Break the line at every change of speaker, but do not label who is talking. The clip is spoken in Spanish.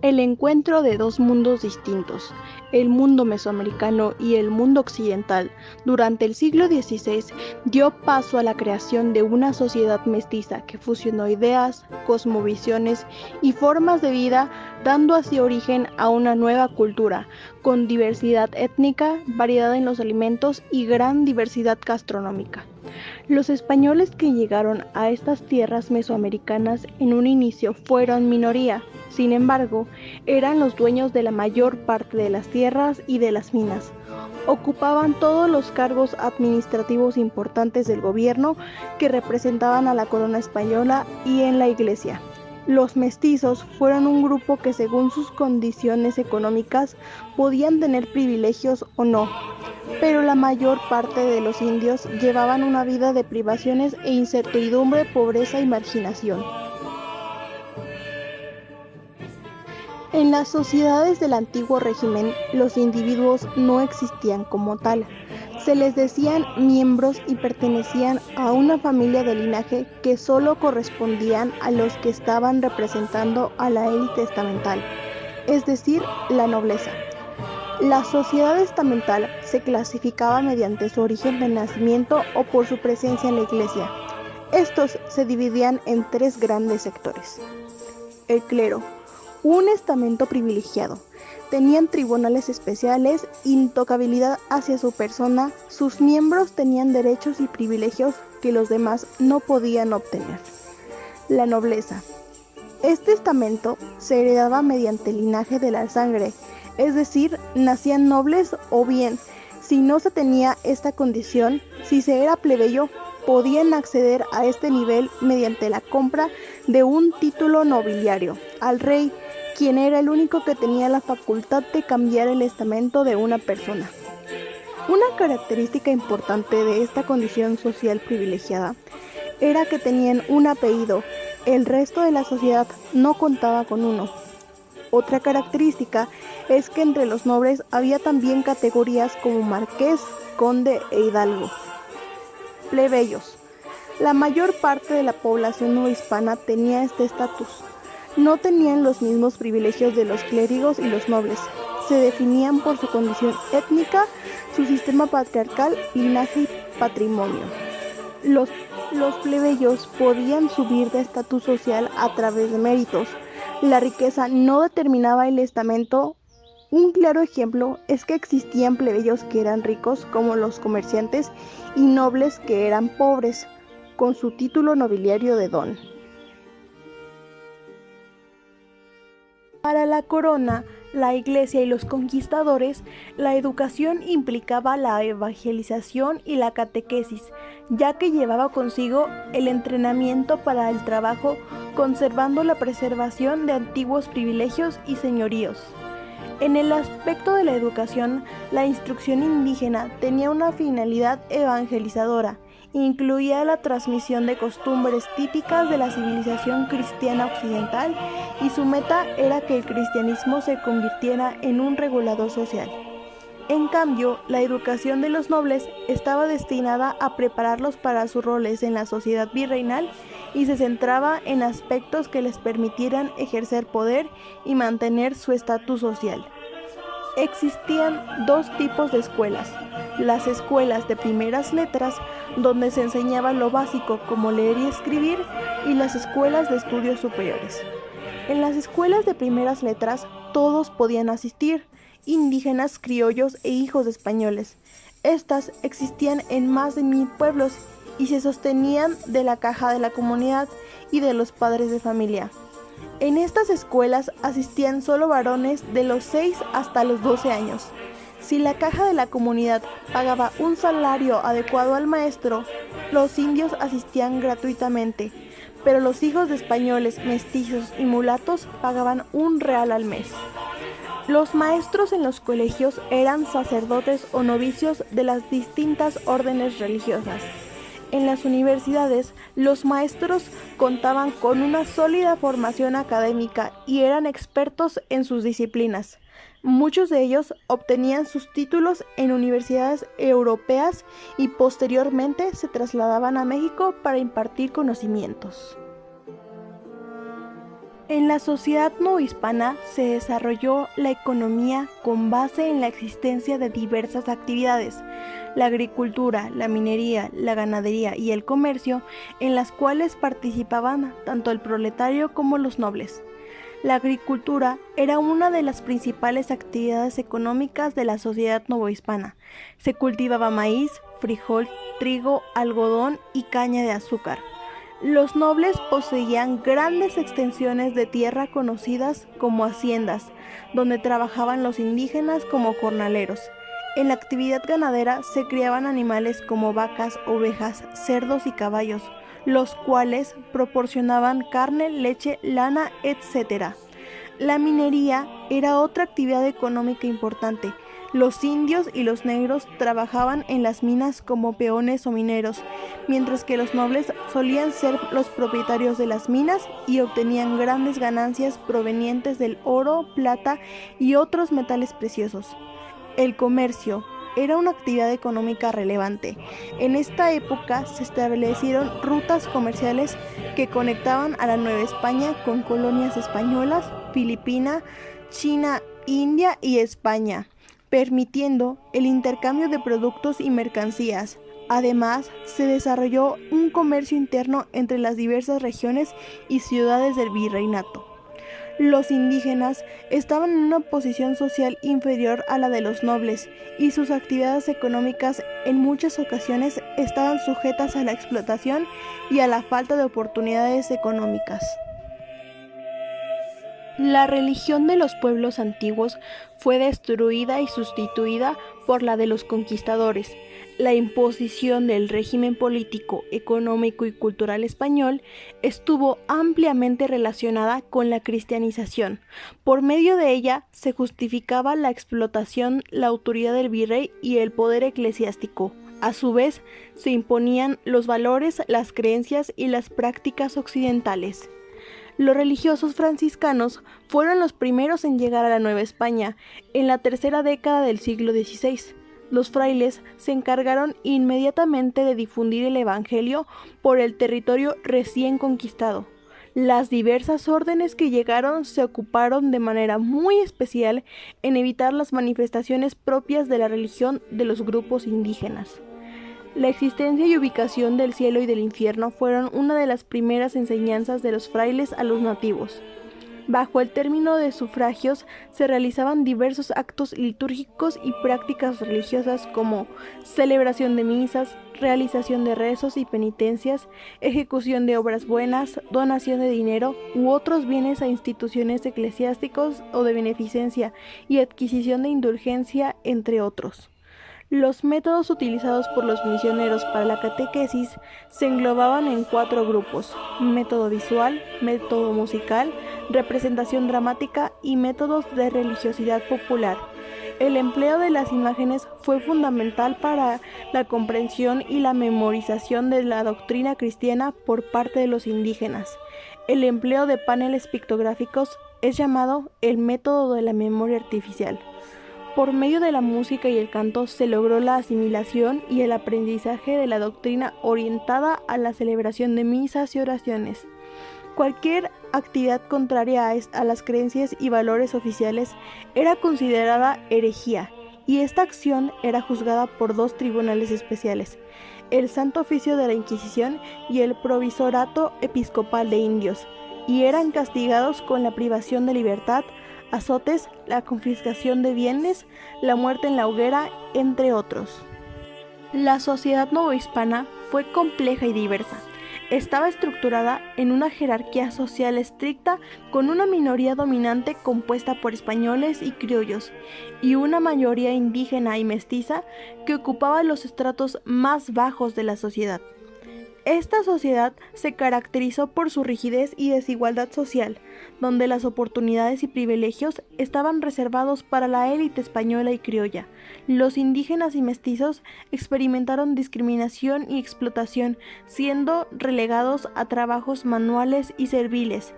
El encuentro de dos mundos distintos, el mundo mesoamericano y el mundo occidental, durante el siglo XVI dio paso a la creación de una sociedad mestiza que fusionó ideas, cosmovisiones y formas de vida, dando así origen a una nueva cultura, con diversidad étnica, variedad en los alimentos y gran diversidad gastronómica. Los españoles que llegaron a estas tierras mesoamericanas en un inicio fueron minoría. Sin embargo, eran los dueños de la mayor parte de las tierras y de las minas. Ocupaban todos los cargos administrativos importantes del gobierno que representaban a la corona española y en la iglesia. Los mestizos fueron un grupo que según sus condiciones económicas podían tener privilegios o no, pero la mayor parte de los indios llevaban una vida de privaciones e incertidumbre, pobreza y marginación. En las sociedades del antiguo régimen, los individuos no existían como tal. Se les decían miembros y pertenecían a una familia de linaje que solo correspondían a los que estaban representando a la élite estamental, es decir, la nobleza. La sociedad estamental se clasificaba mediante su origen de nacimiento o por su presencia en la iglesia. Estos se dividían en tres grandes sectores. El clero, un estamento privilegiado. Tenían tribunales especiales, intocabilidad hacia su persona, sus miembros tenían derechos y privilegios que los demás no podían obtener. La nobleza. Este estamento se heredaba mediante el linaje de la sangre, es decir, nacían nobles o bien, si no se tenía esta condición, si se era plebeyo, podían acceder a este nivel mediante la compra de un título nobiliario al rey, quien era el único que tenía la facultad de cambiar el estamento de una persona. Una característica importante de esta condición social privilegiada era que tenían un apellido, el resto de la sociedad no contaba con uno. Otra característica es que entre los nobles había también categorías como marqués, conde e hidalgo. Plebeyos. La mayor parte de la población no hispana tenía este estatus. No tenían los mismos privilegios de los clérigos y los nobles. Se definían por su condición étnica, su sistema patriarcal, linaje y patrimonio. Los plebeyos podían subir de estatus social a través de méritos. La riqueza no determinaba el estamento. Un claro ejemplo es que existían plebeyos que eran ricos, como los comerciantes, y nobles que eran pobres, con su título nobiliario de don. Para la corona, la iglesia y los conquistadores, la educación implicaba la evangelización y la catequesis, ya que llevaba consigo el entrenamiento para el trabajo, conservando la preservación de antiguos privilegios y señoríos. En el aspecto de la educación, la instrucción indígena tenía una finalidad evangelizadora. Incluía la transmisión de costumbres típicas de la civilización cristiana occidental y su meta era que el cristianismo se convirtiera en un regulador social. En cambio, la educación de los nobles estaba destinada a prepararlos para sus roles en la sociedad virreinal y se centraba en aspectos que les permitieran ejercer poder y mantener su estatus social. Existían dos tipos de escuelas: las escuelas de primeras letras, donde se enseñaba lo básico como leer y escribir, y las escuelas de estudios superiores. En las escuelas de primeras letras todos podían asistir, indígenas, criollos e hijos de españoles. Estas existían en más de 1000 pueblos y se sostenían de la caja de la comunidad y de los padres de familia. En estas escuelas asistían solo varones de los 6 hasta los 12 años. Si la caja de la comunidad pagaba un salario adecuado al maestro, los indios asistían gratuitamente, pero los hijos de españoles, mestizos y mulatos pagaban $1 al mes. Los maestros en los colegios eran sacerdotes o novicios de las distintas órdenes religiosas. En las universidades, los maestros contaban con una sólida formación académica y eran expertos en sus disciplinas. Muchos de ellos obtenían sus títulos en universidades europeas y posteriormente se trasladaban a México para impartir conocimientos. En la sociedad novohispana se desarrolló la economía con base en la existencia de diversas actividades, la agricultura, la minería, la ganadería y el comercio, en las cuales participaban tanto el proletario como los nobles. La agricultura era una de las principales actividades económicas de la sociedad novohispana. Se cultivaba maíz, frijol, trigo, algodón y caña de azúcar. Los nobles poseían grandes extensiones de tierra conocidas como haciendas, donde trabajaban los indígenas como jornaleros. En la actividad ganadera se criaban animales como vacas, ovejas, cerdos y caballos, los cuales proporcionaban carne, leche, lana, etc. La minería era otra actividad económica importante. Los indios y los negros trabajaban en las minas como peones o mineros, mientras que los nobles solían ser los propietarios de las minas y obtenían grandes ganancias provenientes del oro, plata y otros metales preciosos. El comercio era una actividad económica relevante. En esta época se establecieron rutas comerciales que conectaban a la Nueva España con colonias españolas, Filipina, China, India y España, permitiendo el intercambio de productos y mercancías. Además, se desarrolló un comercio interno entre las diversas regiones y ciudades del virreinato. Los indígenas estaban en una posición social inferior a la de los nobles y sus actividades económicas en muchas ocasiones estaban sujetas a la explotación y a la falta de oportunidades económicas. La religión de los pueblos antiguos fue destruida y sustituida por la de los conquistadores. La imposición del régimen político, económico y cultural español estuvo ampliamente relacionada con la cristianización. Por medio de ella se justificaba la explotación, la autoridad del virrey y el poder eclesiástico. A su vez, se imponían los valores, las creencias y las prácticas occidentales. Los religiosos franciscanos fueron los primeros en llegar a la Nueva España en la tercera década del siglo XVI. Los frailes se encargaron inmediatamente de difundir el Evangelio por el territorio recién conquistado. Las diversas órdenes que llegaron se ocuparon de manera muy especial en evitar las manifestaciones propias de la religión de los grupos indígenas. La existencia y ubicación del cielo y del infierno fueron una de las primeras enseñanzas de los frailes a los nativos. Bajo el término de sufragios se realizaban diversos actos litúrgicos y prácticas religiosas como celebración de misas, realización de rezos y penitencias, ejecución de obras buenas, donación de dinero u otros bienes a instituciones eclesiásticos o de beneficencia y adquisición de indulgencia, entre otros. Los métodos utilizados por los misioneros para la catequesis se englobaban en 4 grupos: método visual, método musical, representación dramática y métodos de religiosidad popular. El empleo de las imágenes fue fundamental para la comprensión y la memorización de la doctrina cristiana por parte de los indígenas. El empleo de paneles pictográficos es llamado el método de la memoria artificial. Por medio de la música y el canto se logró la asimilación y el aprendizaje de la doctrina orientada a la celebración de misas y oraciones. Cualquier actividad contraria a las creencias y valores oficiales era considerada herejía, y esta acción era juzgada por 2 tribunales especiales: el Santo Oficio de la Inquisición y el Provisorato Episcopal de Indios, y eran castigados con la privación de libertad, azotes, la confiscación de bienes, la muerte en la hoguera, entre otros. La sociedad novohispana fue compleja y diversa. Estaba estructurada en una jerarquía social estricta, con una minoría dominante compuesta por españoles y criollos, y una mayoría indígena y mestiza que ocupaba los estratos más bajos de la sociedad. Esta sociedad se caracterizó por su rigidez y desigualdad social, donde las oportunidades y privilegios estaban reservados para la élite española y criolla. Los indígenas y mestizos experimentaron discriminación y explotación, siendo relegados a trabajos manuales y serviles.